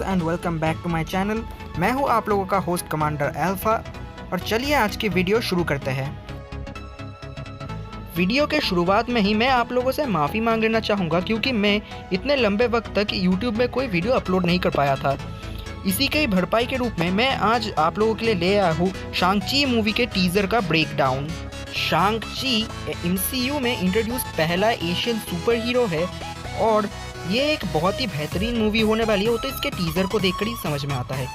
And welcome back to my channel. मैं हूं आप लोगों का होस्ट कमांडर अल्फा और चलिए आज की वीडियो शुरू करते हैं। वीडियो के शुरुआत में ही मैं आप लोगों से माफ़ी मांग लेना चाहूँगा क्योंकि मैं इतने लंबे वक्त तक यूट्यूब में कोई वीडियो अपलोड नहीं कर पाया था। इसी के ही भरपाई के रूप में मैं आज आप लोगों के लिए ले आया हूँ शांग-ची मूवी के टीज़र का ब्रेकडाउन। शांग-ची MCU में इंट्रोड्यूस पहला एशियन सुपर हीरो है और ये एक बहुत ही बेहतरीन मूवी होने वाली है। वो तो इसके टीज़र को देखकर ही समझ में आता है।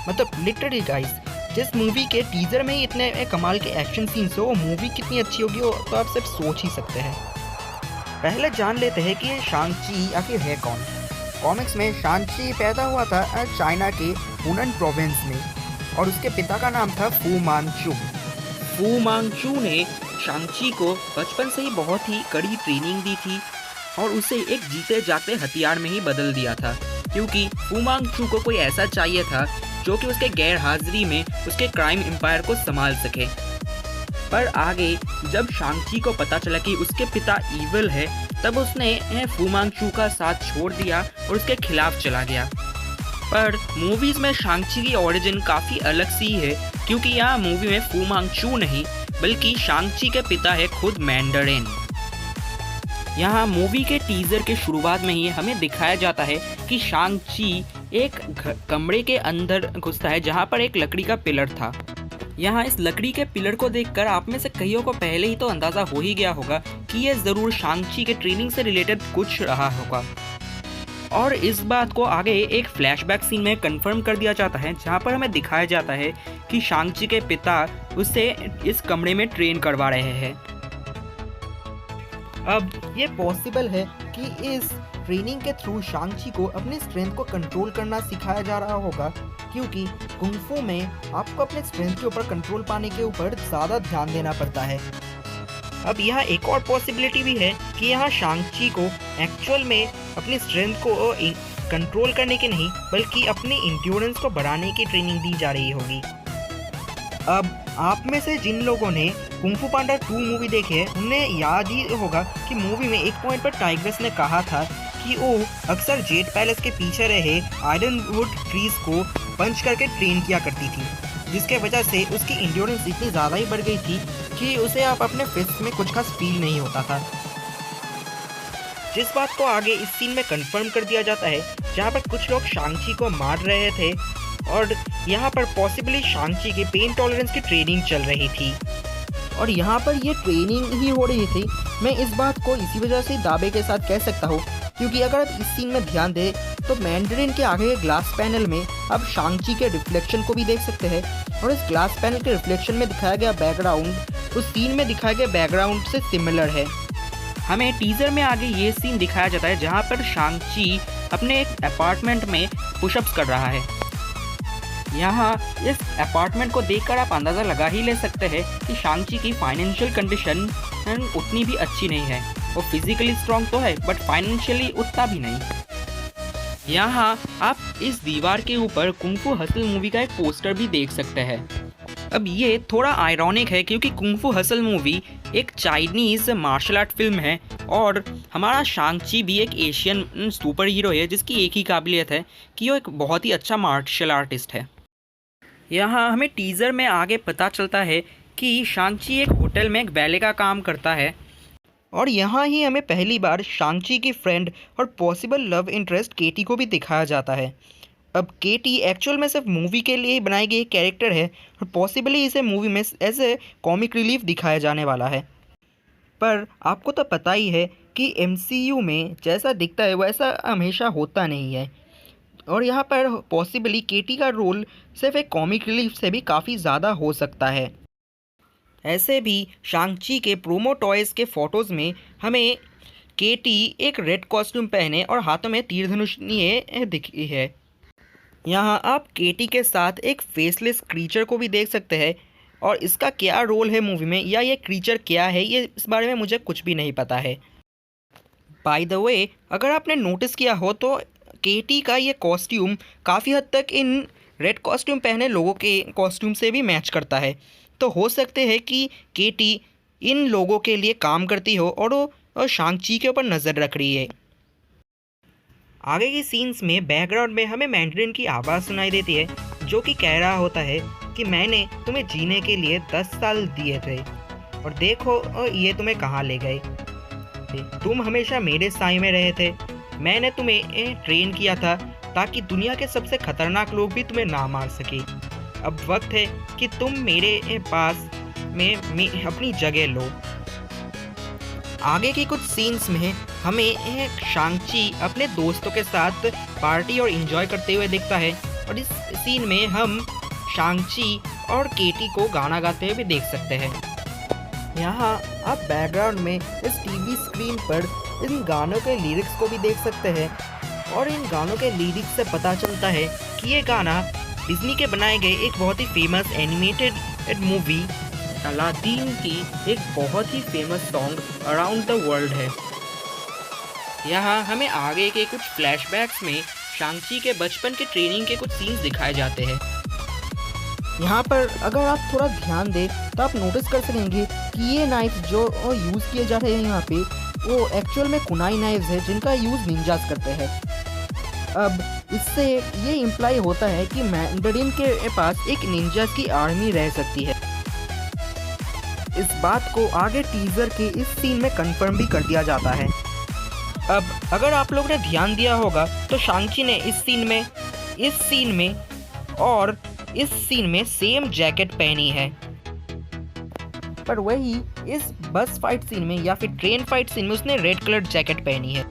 मतलब लिटरली गाइस, जिस मूवी के टीज़र में ही इतने कमाल के एक्शन सीन्स हो, वो मूवी कितनी अच्छी होगी वो तो आप सिर्फ सोच ही सकते हैं। पहले जान लेते हैं कि ये शांग-ची आखिर है कौन। कॉमिक्स में शांग-ची पैदा हुआ था चाइना के हुनन प्रोविंस में और उसके पिता का नाम था फू मांगचू। फू मांगचू ने शांग-ची को बचपन से ही बहुत ही कड़ी ट्रेनिंग दी थी और उसे एक जीते जागते हथियार में ही बदल दिया था, क्योंकि फू मांगचू को कोई ऐसा चाहिए था जो कि उसके गैर हाजिरी में उसके क्राइम एम्पायर को संभाल सके। पर आगे जब शांग-ची को पता चला कि उसके पिता इविल है, तब उसने फू मांगचू का साथ छोड़ दिया और उसके खिलाफ चला गया। पर मूवीज़ में शांग-ची की ओरिजिन काफ़ी अलग सी है, क्योंकि यहाँ मूवी में फू मांगचू नहीं बल्कि शांग-ची के पिता है खुद मैंडरिन। यहाँ मूवी के टीज़र के शुरुआत में ही हमें दिखाया जाता है कि शांग-ची एक कमरे के अंदर घुसता है जहाँ पर एक लकड़ी का पिलर था। यहाँ इस लकड़ी के पिलर को देखकर आप में से कईयों को पहले ही तो अंदाज़ा हो ही गया होगा कि ये ज़रूर शांग-ची के ट्रेनिंग से रिलेटेड कुछ रहा होगा। और इस बात को आगे एक फ्लैशबैक सीन में कंफर्म कर दिया जाता है, जहाँ पर हमें दिखाया जाता है कि शांग-ची के पिता उसे इस कमरे में ट्रेन करवा रहे हैं। अब ये पॉसिबल है कि इस ट्रेनिंग के थ्रू शांग-ची को अपनी स्ट्रेंथ को कंट्रोल करना सिखाया जा रहा होगा, क्योंकि कुंग-फू में आपको अपने स्ट्रेंथ के ऊपर कंट्रोल पाने के ऊपर ज़्यादा ध्यान देना पड़ता है। अब यहाँ एक और पॉसिबिलिटी भी है कि यहाँ शांग-ची को एक्चुअल में अपनी स्ट्रेंथ को कंट्रोल करने की नहीं बल्कि अपनी इंड्योरेंस को बढ़ाने की ट्रेनिंग दी जा रही होगी। अब आप में से जिन लोगों ने कुंग फू पांडा 2 मूवी देखी है, उन्हें याद ही होगा कि मूवी में एक पॉइंट पर टाइग्रेस ने कहा था कि वो अक्सर जेट पैलेस के पीछे रहे आयरनवुड ट्रीज को पंच करके ट्रेन किया करती थी, जिसके वजह से उसकी इंड्योरेंस इतनी ज़्यादा ही बढ़ गई थी कि उसे आप अपने फिस्ट में कुछ खास फील नहीं होता था। जिस बात को आगे इस सीन में कंफर्म कर दिया जाता है, जहाँ पर कुछ लोग शांग-ची को मार रहे थे और यहाँ पर पॉसिबली शांग-ची की पेन टॉलरेंस की ट्रेनिंग चल रही थी और यहाँ पर ये ट्रेनिंग ही हो रही थी। मैं इस बात को इसी वजह से दावे के साथ कह सकता हूँ क्योंकि अगर आप इस सीन में ध्यान दें तो मैंडरिन के आगे ग्लास पैनल में अब शांग-ची के रिफ्लेक्शन को भी देख सकते हैं और इस ग्लास पैनल के रिफ्लेक्शन में दिखाया गया बैकग्राउंड उस सीन में दिखाए गए बैकग्राउंड से सिमिलर है। हमें टीज़र में आगे ये सीन दिखाया जाता है जहाँ पर शांग-ची अपने एक अपार्टमेंट में पुशअप्स कर रहा है। यहाँ इस अपार्टमेंट को देखकर आप अंदाज़ा लगा ही ले सकते हैं कि शांग-ची की फाइनेंशियल कंडीशन उतनी भी अच्छी नहीं है। वो फिजिकली स्ट्रॉन्ग तो है बट फाइनेंशियली उतना भी नहीं। यहाँ आप इस दीवार के ऊपर कुंग फू हसल मूवी का एक पोस्टर भी देख सकते हैं। अब ये थोड़ा आयरॉनिक है क्योंकि कुंग फू हसल मूवी एक चाइनीज़ मार्शल आर्ट फिल्म है और हमारा शांग-ची भी एक एशियन सुपर हीरो है जिसकी एक ही काबिलियत है कि वो एक बहुत ही अच्छा मार्शल आर्टिस्ट है। यहाँ हमें टीज़र में आगे पता चलता है कि शांग-ची एक होटल में एक वैले का काम करता है और यहाँ ही हमें पहली बार शांग-ची की फ्रेंड और पॉसिबल लव इंटरेस्ट केटी को भी दिखाया जाता है। अब केटी एक्चुअल में सिर्फ मूवी के लिए ही बनाई गई एक कैरेक्टर है और पॉसिबली इसे मूवी में एज ए कॉमिक रिलीफ दिखाया जाने वाला है। पर आपको तो पता ही है कि MCU में जैसा दिखता है वैसा हमेशा होता नहीं है और यहाँ पर पॉसिबली केटी का रोल सिर्फ एक कॉमिक रिलीफ से भी काफ़ी ज़्यादा हो सकता है। ऐसे भी शांग-ची के प्रोमो टॉयज़ के फ़ोटोज़ में हमें केटी एक रेड कॉस्ट्यूम पहने और हाथों में तीर धनुष लिए दिखी है। यहाँ आप केटी के साथ एक फेसलेस क्रीचर को भी देख सकते हैं और इसका क्या रोल है मूवी में या ये क्रीचर क्या है ये इस बारे में मुझे कुछ भी नहीं पता है। बाय द वे, अगर आपने नोटिस किया हो तो केटी का ये कॉस्ट्यूम काफ़ी हद तक इन रेड कॉस्ट्यूम पहने लोगों के कॉस्ट्यूम से भी मैच करता है, तो हो सकते हैं कि केटी इन लोगों के लिए काम करती हो और वो शांग-ची के ऊपर नज़र रख रही है। आगे की सीन्स में बैकग्राउंड में हमें मैंड्रिन की आवाज़ सुनाई देती है, जो कि कह रहा होता है कि मैंने तुम्हें जीने के लिए 10 साल दिए थे और देखो ये तुम्हें कहाँ ले गए। तुम हमेशा मेरे साए में रहे थे। मैंने तुम्हें ट्रेन किया था ताकि दुनिया के सबसे खतरनाक लोग भी तुम्हें ना मार सके। अब वक्त है कि तुम मेरे पास में अपनी जगह लो। आगे की कुछ सीन्स में हमें शांग-ची अपने दोस्तों के साथ पार्टी और एंजॉय करते हुए दिखता है और इस सीन में हम शांग-ची और केटी को गाना गाते हुए भी देख सकते हैं। यहाँ आप बैकग्राउंड में इस टीवी स्क्रीन पर इन गानों के लिरिक्स को भी देख सकते हैं और इन गानों के लिरिक्स से पता चलता है कि ये गाना डिज्नी के बनाए गए एक बहुत ही फेमस एनिमेटेड मूवी अलादीन की एक बहुत ही famous song around the world है। यहाँ हमें आगे के कुछ फ्लैशबैक्स में शांग-ची के बचपन के ट्रेनिंग के कुछ सीन्स दिखाए जाते हैं। यहाँ पर अगर आप थोड़ा ध्यान दें तो आप नोटिस कर सकेंगे कि ये नाइफ जो यूज़ किए जा रहे हैं यहाँ पे वो एक्चुअल में कुनाई नाइफ्स है जिनका यूज़ निंजास करते हैं। अब इससे ये इम्प्लाई होता है कि मैंडरिन के पास एक निंजास की आर्मी रह सकती है। इस बात को आगे टीजर के इस सीन में कंफर्म भी कर दिया जाता है। अब अगर आप लोगों ने ध्यान दिया होगा तो शांग-ची ने इस सीन में सेम जैकेट पहनी है, पर वही इस बस फाइट सीन में या फिर ट्रेन फाइट सीन में उसने रेड कलर जैकेट पहनी है।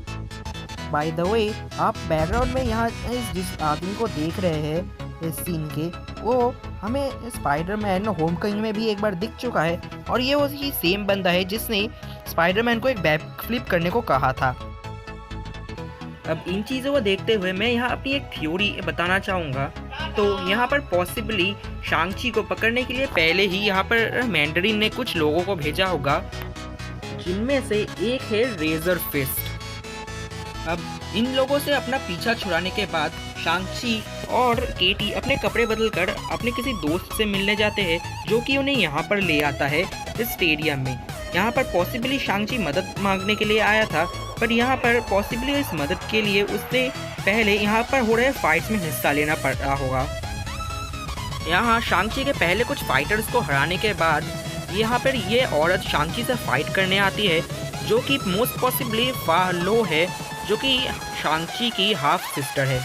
बाय द वे, आप बैकग्राउंड में यहाँ जिस आदमी को देख रहे हैं इस सीन के, वो हमें स्पाइडरमैन होमकमिंग में भी एक बार दिख चुका है और ये वही सेम बंदा है जिसने स्पाइडरमैन को एक बैक फ्लिप करने को कहा था। अब इन चीज़ों को देखते हुए मैं यहाँ अपनी एक थ्योरी बताना चाहूँगा। तो यहाँ पर पॉसिबली शांग-ची को पकड़ने के लिए पहले ही यहाँ पर मैंडरिन ने कुछ लोगों को भेजा होगा, जिनमें से एक है रेजर फिस्ट। अब इन लोगों से अपना पीछा छुड़ाने के बाद शांग-ची और केटी अपने कपड़े बदलकर अपने किसी दोस्त से मिलने जाते हैं, जो कि उन्हें यहाँ पर ले आता है इस स्टेडियम में। यहाँ पर पॉसिबली शांग-ची मदद मांगने के लिए आया था, पर यहाँ पर पॉसिबली इस मदद के लिए उससे पहले यहाँ पर हो रहे फाइट्स में हिस्सा लेना पड़ रहा होगा। यहाँ शांग-ची के पहले कुछ फाइटर्स को हराने के बाद यहाँ पर ये औरत शांग-ची से फाइट करने आती है, जो कि मोस्ट पॉसिबली फा लो है, जो कि शांग-ची की हाफ सिस्टर है।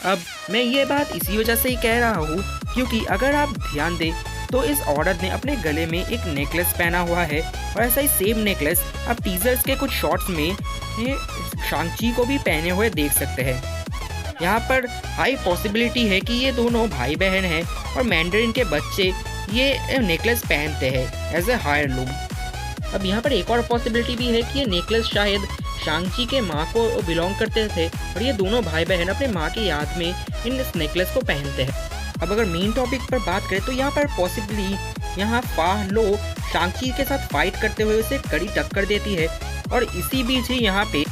अब मैं ये बात इसी वजह से ही कह रहा हूँ क्योंकि अगर आप ध्यान दें तो इस औरत ने अपने गले में एक नेकलेस पहना हुआ है और ऐसा ही सेम नेकलेस आप टीजर्स के कुछ शॉट्स में शांग-ची को भी पहने हुए देख सकते हैं। यहाँ पर हाई पॉसिबिलिटी है कि ये दोनों भाई बहन हैं और मैंडरिन के बच्चे ये नेकलेस पहनते हैं एज ए हायरलूम। अब यहाँ पर एक और पॉसिबिलिटी भी है कि ये नेकलेस शायद शांग-ची के माँ को बिलोंग करते थे और ये दोनों भाई बहन अपने माँ की याद में इस नेकलेस को पहनते हैं। अब अगर मेन टॉपिक पर बात करें तो यहाँ पर पॉसिबली यहाँ फा लो शांग-ची के साथ फाइट करते हुए उसे कड़ी टक्कर देती है और इसी बीच ही यहाँ पे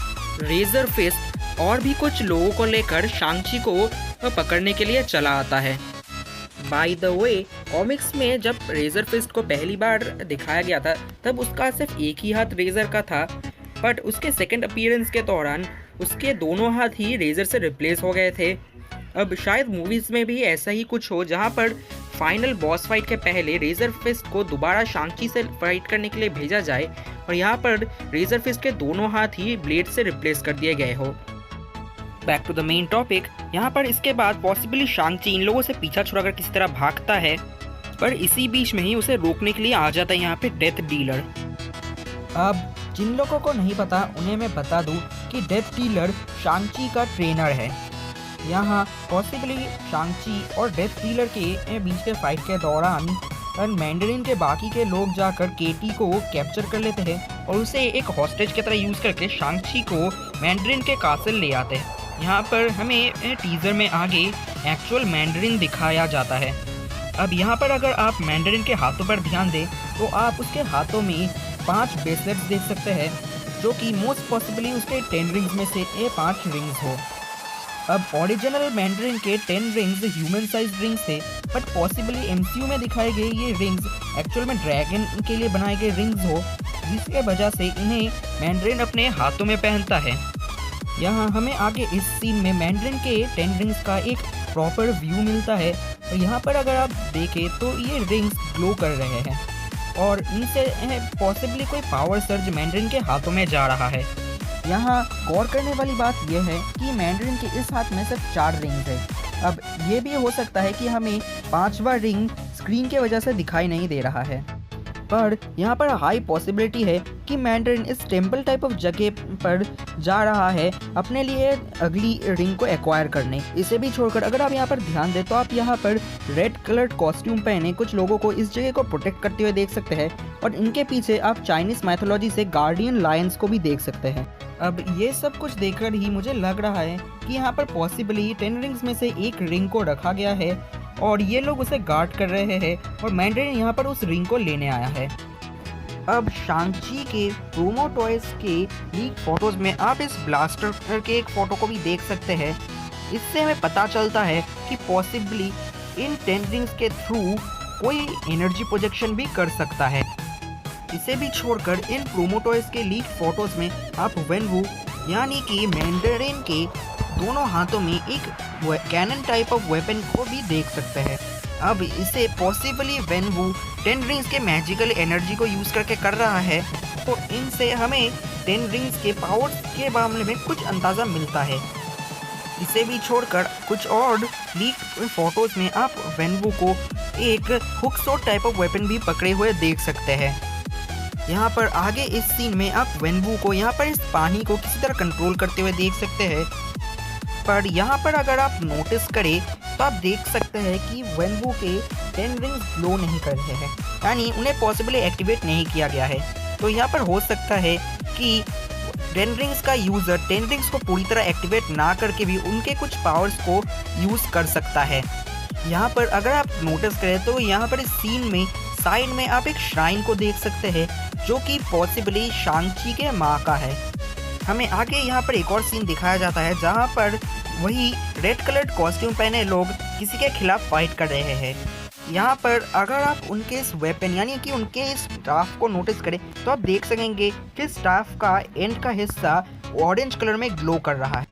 रेजर फिस्ट और भी कुछ लोगों को लेकर शांग-ची को पकड़ने के लिए चला आता है। बाय द वे, कॉमिक्स में जब रेजर फिस्ट को पहली बार दिखाया गया था तब उसका सिर्फ एक ही हाथ रेजर का था, बट उसके सेकंड अपीयरेंस के दौरान उसके दोनों हाथ ही रेजर से रिप्लेस हो गए थे। अब शायद मूवीज़ में भी ऐसा ही कुछ हो, जहां पर फाइनल बॉस फाइट के पहले रेजर फिस्ट को दोबारा शांग-ची से फाइट करने के लिए भेजा जाए और यहाँ पर रेजर फिस्ट के दोनों हाथ ही ब्लेड से रिप्लेस कर दिए गए हो। Back to the main topic, यहाँ पर इसके बाद पॉसिबली शांग-ची इन लोगों से पीछा छुड़ाकर किसी तरह भागता है, पर इसी बीच में ही उसे रोकने के लिए आ जाता है यहाँ पे डेथ डीलर। अब जिन लोगों को नहीं पता उन्हें मैं बता दूं कि डेथ डीलर शांग-ची का ट्रेनर है। यहाँ पॉसिबली शांग-ची और डेथ डीलर के बीच के फाइट के दौरान मैंडरिन के बाकी के लोग जाकर केटी को कैप्चर कर लेते हैं और उसे एक हॉस्टेज की तरह यूज़ करके शांग-ची को मैंडरिन के कासल ले आते हैं। यहाँ पर हमें टीज़र में आगे एक्चुअल मैंडरिन दिखाया जाता है। अब यहाँ पर अगर आप मैंडरिन के हाथों पर ध्यान दें तो आप उसके हाथों में 5 ब्रेसलेट्स देख सकते हैं, जो कि मोस्ट पॉसिबली उसके 10 रिंग्स में से 5 रिंग्स हो। अब ओरिजिनल मैंडरिन के 10 रिंग्स ह्यूमन साइज रिंग्स थे, बट पॉसिबली एमसीयू में दिखाए गए ये रिंग्स एक्चुअल में ड्रैगन के लिए बनाए गए रिंग्स हो, जिसके वजह से इन्हें मैंडरिन अपने हाथों में पहनता है। यहाँ हमें आगे इस सीन में मैंड्रिन के 10 रिंग्स का एक प्रॉपर व्यू मिलता है। और यहाँ पर अगर आप देखें तो ये रिंग्स ग्लो कर रहे हैं और इनसे पॉसिबली कोई पावर सर्ज मैंड्रिन के हाथों में जा रहा है। यहाँ गौर करने वाली बात यह है कि मैंड्रिन के इस हाथ में सिर्फ 4 रिंग्स है। अब ये भी हो सकता है कि हमें 5वां रिंग स्क्रीन की वजह से दिखाई नहीं दे रहा है, पर यहाँ पर हाई पॉसिबिलिटी है कि मैंड्रिन इस टेम्पल टाइप ऑफ जगह पर जा रहा है अपने लिए अगली रिंग को एक्वायर करने। इसे भी छोड़कर अगर आप यहाँ पर ध्यान दें तो आप यहाँ पर रेड कलर्ड कॉस्ट्यूम पहने कुछ लोगों को इस जगह को प्रोटेक्ट करते हुए देख सकते हैं और इनके पीछे आप चाइनीज मैथोलॉजी से गार्डियन लायंस को भी देख सकते हैं। अब ये सब कुछ देखकर ही मुझे लग रहा है कि यहाँ पर पॉसिबली 10 रिंग्स में से एक रिंग को रखा गया है और ये लोग उसे गार्ड कर रहे हैं और मैंड्रिन यहाँ पर उस रिंग को लेने आया है। अब शांग-ची के प्रोमो टॉयज के लीक फोटोज में आप इस ब्लास्टर के एक फोटो को भी देख सकते हैं। इससे हमें पता चलता है कि पॉसिबली इन 10 रिंग्स के थ्रू कोई एनर्जी प्रोजेक्शन भी कर सकता है। इसे भी छोड़कर इन प्रोमो टॉयज के लीक फोटोज में आप वेनवू यानी कि मैंड्रिन के दोनों हाथों में एक कैनन टाइप ऑफ वेपन को भी देख सकते हैं। अब इसे पॉसिबली वेनवू 10 रिंग्स के मैजिकल एनर्जी को यूज़ करके कर रहा है, तो इनसे हमें 10 रिंग्स के पावर्स के मामले में कुछ अंदाज़ा मिलता है। इसे भी छोड़कर कुछ और लीक फोटोज में आप वेनवू को एक hook shot type of weapon भी पकड़े हुए देख सकते हैं। यहाँ पर आगे इस सीन में आप वेनवू को यहाँ पर इस पानी को किसी तरह कंट्रोल करते हुए देख सकते हैं, पर यहाँ पर अगर आप नोटिस करें तो आप देख सकते हैं कि वेनवू के 10 रिंग्स ग्लो नहीं कर रहे हैं, यानी उन्हें पॉसिबली एक्टिवेट नहीं किया गया है। तो यहाँ पर हो सकता है कि 10 रिंग्स का यूज़र 10 रिंग्स को पूरी तरह एक्टिवेट ना करके भी उनके कुछ पावर्स को यूज़ कर सकता है। यहाँ पर अगर आप नोटिस करें तो यहाँ पर इस सीन में साइड में आप एक श्राइन को देख सकते हैं जो कि पॉसिबली शांग-ची के माँ का है। हमें आगे यहाँ पर एक और सीन दिखाया जाता है जहाँ पर वही रेड कलर्ड कॉस्ट्यूम पहने लोग किसी के खिलाफ फाइट कर रहे हैं। यहाँ पर अगर आप उनके इस वेपन यानी कि उनके इस स्टाफ को नोटिस करें तो आप देख सकेंगे कि स्टाफ का एंड का हिस्सा ऑरेंज कलर में ग्लो कर रहा है।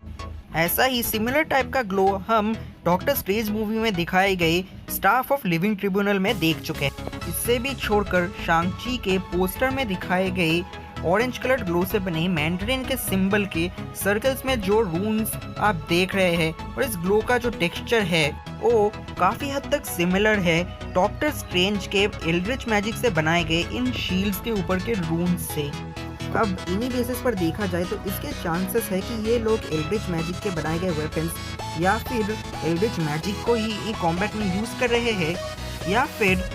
ऐसा ही सिमिलर टाइप का ग्लो हम डॉक्टर स्ट्रेंज मूवी में दिखाए गए स्टाफ ऑफ लिविंग ट्रिब्यूनल में देख चुके हैं। इससे भी छोड़कर शांग-ची के पोस्टर में दिखाए गए ऑरेंज कलर ग्लो से बने मैंड्रिन के सिंबल के सर्कल्स में जो रून्स आप देख रहे हैं और इस ग्लो का जो टेक्सचर है वो काफ़ी हद तक सिमिलर है डॉक्टर स्ट्रेंज के एल्ड्रिच मैजिक से बनाए गए इन शील्ड्स के ऊपर के रून्स से। अब इन्हीं बेसिस पर देखा जाए तो इसके चांसेस है कि ये लोग एल्ड्रिच मैजिक के बनाए गए वेपन्स या फिर एल्ड्रिच मैजिक को ही कॉम्बैट में यूज़ कर रहे हैं या फिर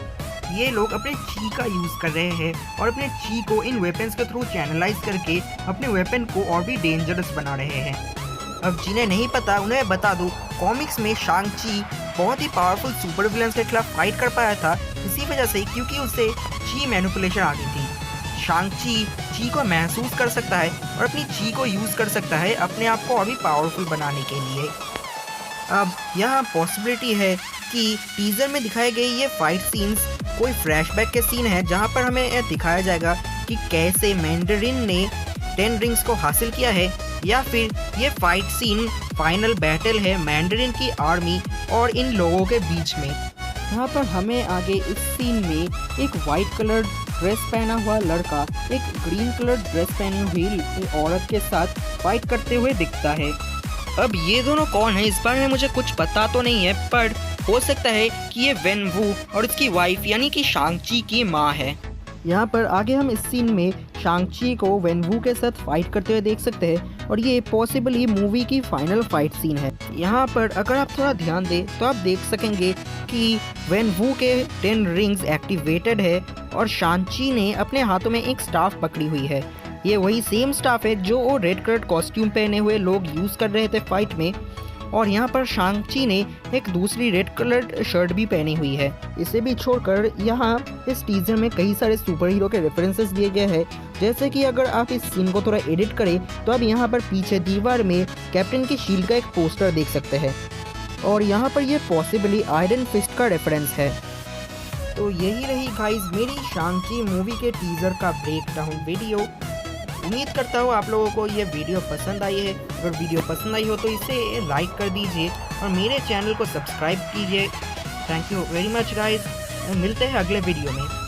ये लोग अपने ची का यूज़ कर रहे हैं और अपने ची को इन वेपन्स के थ्रू चैनलाइज करके अपने वेपन को और भी डेंजरस बना रहे हैं। अब जिन्हें नहीं पता उन्हें बता दूं, कॉमिक्स में शांग-ची बहुत ही पावरफुल सुपर विलन्स के खिलाफ फाइट कर पाया था इसी वजह से क्योंकि उसे ची मैनिपुलेशन आ गई थी। शांग-ची ची को महसूस कर सकता है और अपनी ची को यूज़ कर सकता है अपने आप को और भी पावरफुल बनाने के लिए। अब यहाँ पॉसिबिलिटी है कि टीजर में दिखाए गए ये फाइट सीन्स कोई फ्लैशबैक के सीन है जहाँ पर हमें दिखाया जाएगा कि कैसे मैंड्रिन ने 10 रिंग्स को हासिल किया है या फिर ये फाइट सीन फाइनल बैटल है मैंड्रिन की आर्मी और इन लोगों के बीच में। यहाँ पर हमें आगे इस सीन में एक वाइट कलर ड्रेस पहना हुआ लड़का एक ग्रीन कलर ड्रेस पहनी हुई औरत के साथ फाइट करते हुए दिखता है। अब ये दोनों कौन है इस बारे में मुझे कुछ पता तो नहीं है, पर हो सकता है कि ये वेनवू और उसकी वाइफ यानी कि शांग-ची की माँ है। यहाँ पर आगे हम इस सीन में शांग-ची को वेनवू के साथ फाइट करते हुए देख सकते हैं और ये पॉसिबली मूवी की फाइनल फाइट सीन है। यहाँ पर अगर आप थोड़ा ध्यान दें तो आप देख सकेंगे कि वेनवू के 10 रिंग्स एक्टिवेटेड है और शांग-ची ने अपने हाथों में एक स्टाफ पकड़ी हुई है। ये वही सेम स्टाफ है जो वो रेड कलर कॉस्ट्यूम पहने हुए लोग यूज़ कर रहे थे फाइट में और यहाँ पर शांग-ची ने एक दूसरी रेड कलर शर्ट भी पहनी हुई है। इसे भी छोड़कर यहाँ इस टीजर में कई सारे सुपर हीरो के रेफरेंसेस दिए गए हैं, जैसे कि अगर आप इस सीन को थोड़ा एडिट करें तो आप यहाँ पर पीछे दीवार में कैप्टन की शील्ड का एक पोस्टर देख सकते हैं और यहाँ पर ये पॉसिबली आयरन फिस्ट का रेफरेंस है। तो यही रही गाइस मेरी शांग-ची मूवी के टीजर का ब्रेकडाउन वीडियो। उम्मीद करता हूँ आप लोगों को ये वीडियो पसंद आई है। अगर वीडियो पसंद आई हो तो इसे लाइक कर दीजिए और मेरे चैनल को सब्सक्राइब कीजिए। Thank you very much guys, मिलते हैं अगले वीडियो में।